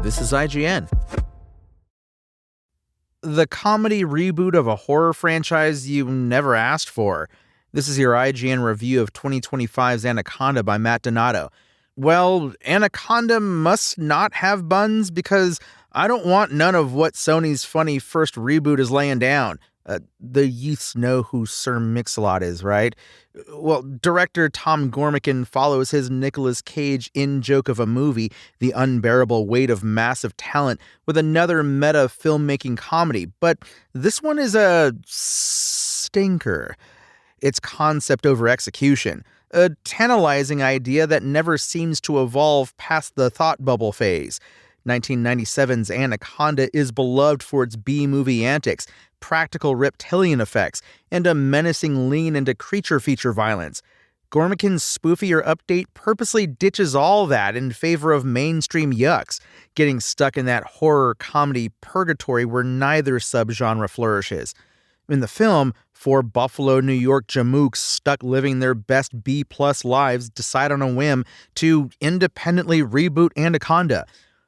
This is IGN. The comedy reboot of a horror franchise you never asked for. This is your IGN review of 2025's Anaconda by Matt Donato. Well, Anaconda must not have buns because I don't want none of what Sony's funny first reboot is laying down. The youths know who Sir Mix-a-Lot is, right? Well, director Tom Gormican follows his Nicolas Cage in-joke of a movie, The Unbearable Weight of Massive Talent, with another meta filmmaking comedy, but this one is a stinker. It's concept over execution, a tantalizing idea that never seems to evolve past the thought bubble phase. 1997's Anaconda is beloved for its B-movie antics, practical reptilian effects, and a menacing lean into creature feature violence. Gormican's spoofier update purposely ditches all that in favor of mainstream yucks, getting stuck in that horror comedy purgatory where neither subgenre flourishes. In the film, four Buffalo, New York jamooks stuck living their best B-plus lives decide on a whim to independently reboot Anaconda.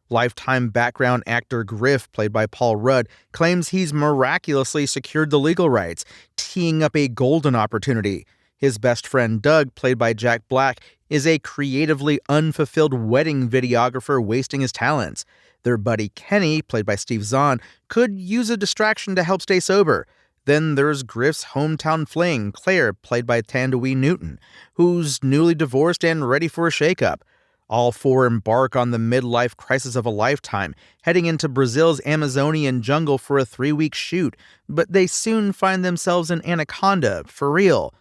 Lifetime background actor Griff, played by Paul Rudd, claims he's miraculously secured the legal rights, teeing up a golden opportunity. His best friend Doug, played by Jack Black, is a creatively unfulfilled wedding videographer wasting his talents. Their buddy Kenny, played by Steve Zahn, could use a distraction to help stay sober. Then there's Griff's hometown fling, Claire, played by Thandoi Newton, who's newly divorced and ready for a shakeup. All four embark on the midlife crisis of a lifetime, heading into Brazil's Amazonian jungle for a 3-week shoot, but they soon find themselves in Anaconda, for real.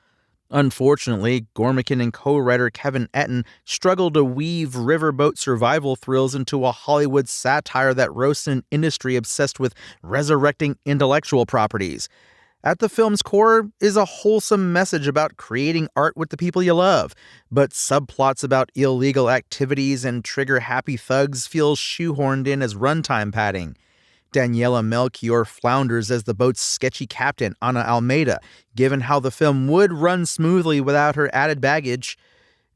Unfortunately, Gormican and co-writer Kevin Etten struggle to weave riverboat survival thrills into a Hollywood satire that roasts an industry obsessed with resurrecting intellectual properties. At the film's core is a wholesome message about creating art with the people you love, but subplots about illegal activities and trigger-happy thugs feel shoehorned in as runtime padding. Daniela Melchior flounders as the boat's sketchy captain, Ana Almeida, given how the film would run smoothly without her added baggage.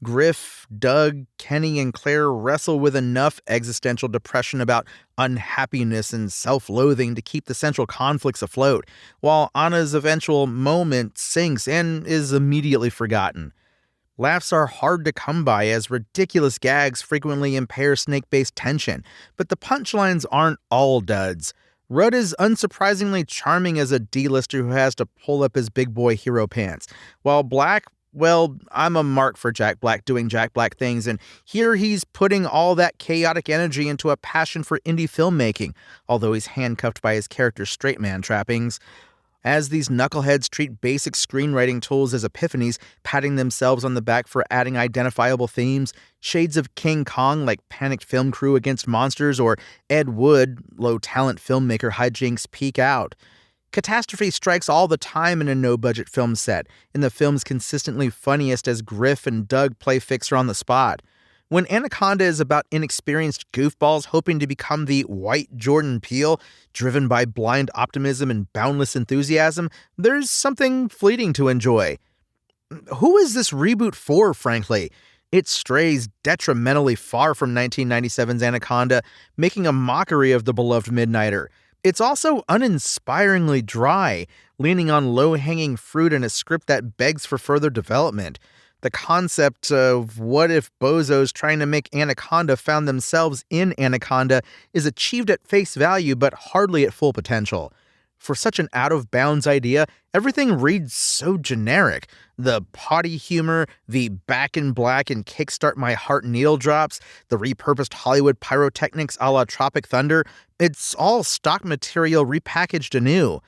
Griff, Doug, Kenny, and Claire wrestle with enough existential depression about unhappiness and self-loathing to keep the central conflicts afloat, while Anna's eventual moment sinks and is immediately forgotten. Laughs are hard to come by as ridiculous gags frequently impair snake-based tension, but the punchlines aren't all duds. Rudd is unsurprisingly charming as a D-lister who has to pull up his big boy hero pants, while Black, well, I'm a mark for Jack Black doing Jack Black things, and here he's putting all that chaotic energy into a passion for indie filmmaking, although he's handcuffed by his character's straight man trappings. As these knuckleheads treat basic screenwriting tools as epiphanies, patting themselves on the back for adding identifiable themes, shades of King Kong like Panicked Film Crew Against Monsters or Ed Wood, low-talent filmmaker hijinks peek out. Catastrophe strikes all the time in a no-budget film set, and the film's consistently funniest as Griff and Doug play fixer on the spot. When Anaconda is about inexperienced goofballs hoping to become the white Jordan Peele, driven by blind optimism and boundless enthusiasm, there's something fleeting to enjoy. Who is this reboot for, frankly? It strays detrimentally far from 1997's Anaconda, making a mockery of the beloved Midnighter. It's also uninspiringly dry, leaning on low-hanging fruit and a script that begs for further development. The concept of what if bozos trying to make Anaconda found themselves in Anaconda is achieved at face value but hardly at full potential. For such an out-of-bounds idea, everything reads so generic. The potty humor, the back in black and kickstart my heart needle drops, the repurposed Hollywood pyrotechnics a la Tropic Thunder, it's all stock material repackaged anew.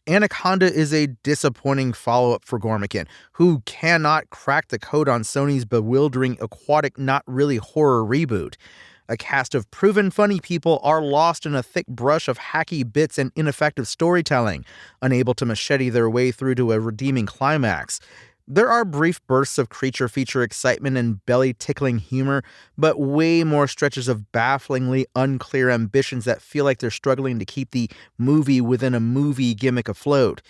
Anaconda is a disappointing follow-up for Gormican, who cannot crack the code on Sony's bewildering aquatic not really horror reboot. A cast of proven funny people are lost in a thick brush of hacky bits and ineffective storytelling, unable to machete their way through to a redeeming climax. There are brief bursts of creature feature excitement and belly-tickling humor, but way more stretches of bafflingly unclear ambitions that feel like they're struggling to keep the movie within a movie gimmick afloat.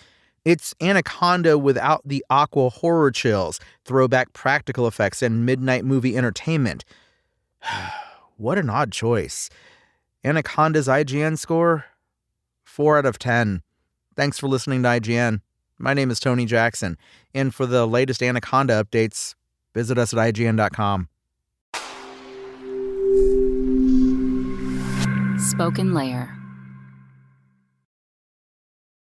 It's Anaconda without the aqua horror chills, throwback practical effects, and midnight movie entertainment. What an odd choice. Anaconda's IGN score? 4 out of 10. Thanks for listening to IGN. My name is Tony Jackson, and for the latest Anaconda updates, visit us at IGN.com. Spoken Layer.